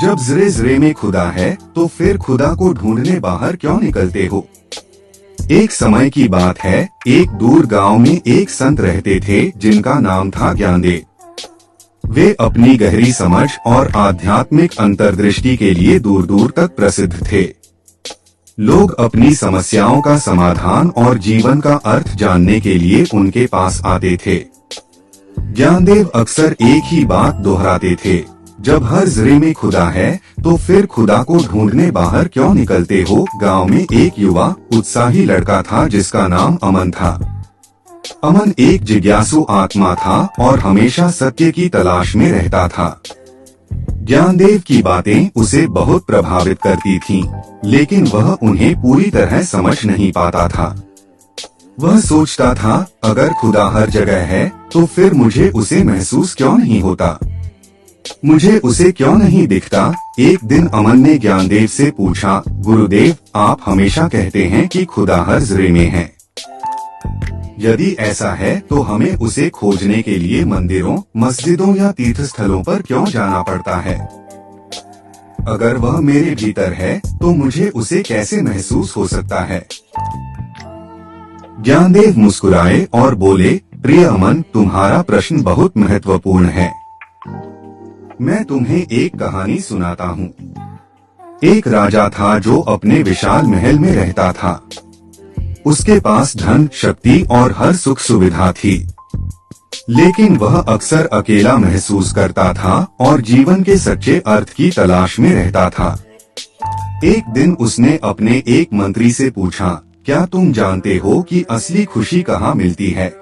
जब जरे जरे में खुदा है तो फिर खुदा को ढूंढने बाहर क्यों निकलते हो। एक समय की बात है, एक दूर गांव में एक संत रहते थे जिनका नाम था ज्ञानदेव। वे अपनी गहरी समझ और आध्यात्मिक अंतर्दृष्टि के लिए दूर दूर तक प्रसिद्ध थे। लोग अपनी समस्याओं का समाधान और जीवन का अर्थ जानने के लिए उनके पास आते थे। ज्ञानदेव अक्सर एक ही बात दोहराते थे, जब हर जरे में खुदा है तो फिर खुदा को ढूंढने बाहर क्यों निकलते हो। गांव में एक युवा उत्साही लड़का था जिसका नाम अमन था। अमन एक जिज्ञासु आत्मा था और हमेशा सत्य की तलाश में रहता था। ज्ञानदेव की बातें उसे बहुत प्रभावित करती थीं, लेकिन वह उन्हें पूरी तरह समझ नहीं पाता था। वह सोचता था, अगर खुदा हर जगह है तो फिर मुझे उसे महसूस क्यों नहीं होता, मुझे उसे क्यों नहीं दिखता। एक दिन अमन ने ज्ञानदेव से पूछा, गुरुदेव, आप हमेशा कहते हैं कि खुदा हर जरे में है। यदि ऐसा है तो हमें उसे खोजने के लिए मंदिरों, मस्जिदों या तीर्थ स्थलों पर क्यों जाना पड़ता है। अगर वह मेरे भीतर है तो मुझे उसे कैसे महसूस हो सकता है। ज्ञानदेव मुस्कुराए और बोले, प्रिय अमन, तुम्हारा प्रश्न बहुत महत्वपूर्ण है। मैं तुम्हें एक कहानी सुनाता हूँ। एक राजा था जो अपने विशाल महल में रहता था। उसके पास धन, शक्ति और हर सुख सुविधा थी, लेकिन वह अक्सर अकेला महसूस करता था और जीवन के सच्चे अर्थ की तलाश में रहता था। एक दिन उसने अपने एक मंत्री से पूछा, क्या तुम जानते हो कि असली खुशी कहाँ मिलती है।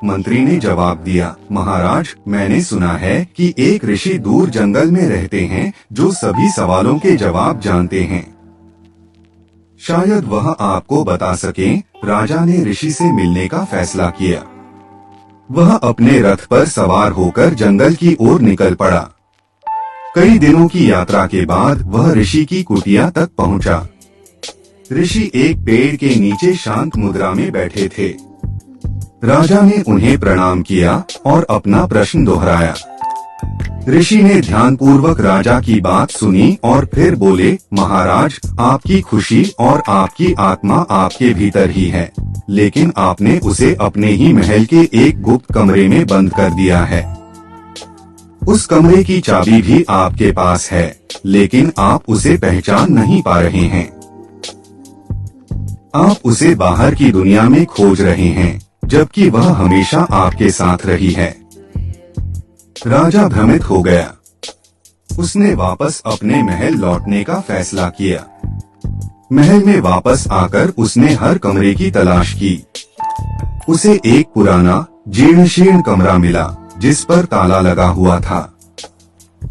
मंत्री ने जवाब दिया, महाराज, मैंने सुना है कि एक ऋषि दूर जंगल में रहते हैं जो सभी सवालों के जवाब जानते हैं। शायद वह आपको बता सकें। राजा ने ऋषि से मिलने का फैसला किया। वह अपने रथ पर सवार होकर जंगल की ओर निकल पड़ा। कई दिनों की यात्रा के बाद वह ऋषि की कुटिया तक पहुंचा। ऋषि एक पेड़ के नीचे शांत मुद्रा में बैठे थे। राजा ने उन्हें प्रणाम किया और अपना प्रश्न दोहराया। ऋषि ने ध्यानपूर्वक राजा की बात सुनी और फिर बोले, महाराज, आपकी खुशी और आपकी आत्मा आपके भीतर ही है, लेकिन आपने उसे अपने ही महल के एक गुप्त कमरे में बंद कर दिया है। उस कमरे की चाबी भी आपके पास है, लेकिन आप उसे पहचान नहीं पा रहे हैं। आप उसे बाहर की दुनिया में खोज रहे हैं, जबकि वह हमेशा आपके साथ रही है। राजा भ्रमित हो गया। उसने वापस अपने महल लौटने का फैसला किया। महल में वापस आकर उसने हर कमरे की तलाश की। उसे एक पुराना जीर्ण कमरा मिला जिस पर ताला लगा हुआ था।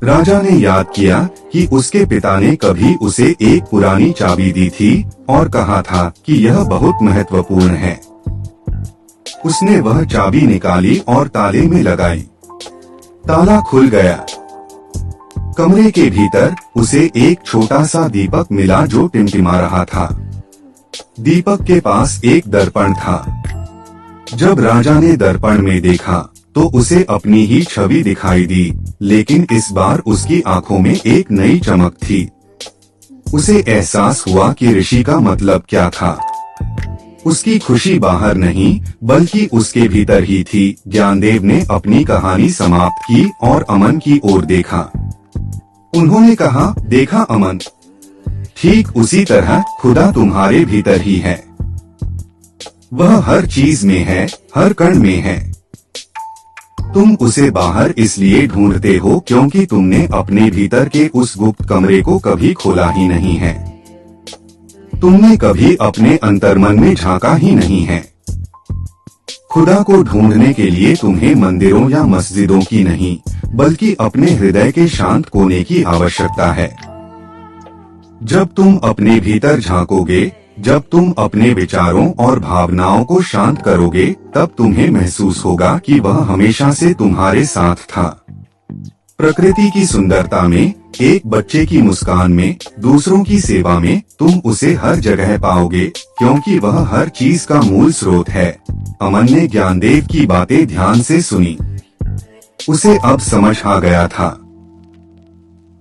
राजा ने याद किया कि उसके पिता ने कभी उसे एक पुरानी चाबी दी थी और कहा था कि यह बहुत महत्वपूर्ण है। उसने वह चाबी निकाली और ताले में लगाई। ताला खुल गया। कमरे के भीतर उसे एक छोटा सा दीपक मिला जो टिमटिमा रहा था। दीपक के पास एक दर्पण था। जब राजा ने दर्पण में देखा तो उसे अपनी ही छवि दिखाई दी, लेकिन इस बार उसकी आंखों में एक नई चमक थी। उसे एहसास हुआ कि ऋषि का मतलब क्या था। उसकी खुशी बाहर नहीं बल्कि उसके भीतर ही थी। ज्ञानदेव ने अपनी कहानी समाप्त की और अमन की ओर देखा। उन्होंने कहा, देखा अमन, ठीक उसी तरह खुदा तुम्हारे भीतर ही है। वह हर चीज में है, हर कण में है। तुम उसे बाहर इसलिए ढूंढते हो क्योंकि तुमने अपने भीतर के उस गुप्त कमरे को कभी खोला ही नहीं है। तुमने कभी अपने अंतर्मन में झांका ही नहीं है। खुदा को ढूंढने के लिए तुम्हें मंदिरों या मस्जिदों की नहीं, बल्कि अपने हृदय के शांत कोने की आवश्यकता है। जब तुम अपने भीतर झांकोगे, जब तुम अपने विचारों और भावनाओं को शांत करोगे, तब तुम्हें महसूस होगा कि वह हमेशा से तुम्हारे साथ था। प्रकृति की सुंदरता में, एक बच्चे की मुस्कान में, दूसरों की सेवा में तुम उसे हर जगह पाओगे, क्योंकि वह हर चीज का मूल स्रोत है। अमन ने ज्ञानदेव की बातें ध्यान से सुनी। उसे अब समझ आ गया था।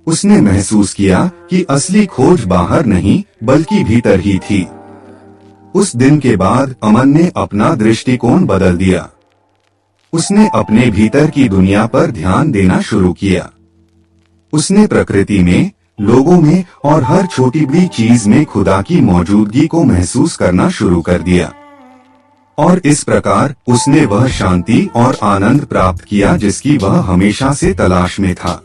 उसने महसूस किया कि असली खोज बाहर नहीं बल्कि भीतर ही थी। उस दिन के बाद अमन ने अपना दृष्टिकोण बदल दिया। उसने अपने भीतर की दुनिया पर ध्यान देना शुरू किया। उसने प्रकृति में, लोगों में और हर छोटी बड़ी चीज में खुदा की मौजूदगी को महसूस करना शुरू कर दिया। और इस प्रकार उसने वह शांति और आनंद प्राप्त किया जिसकी वह हमेशा से तलाश में था।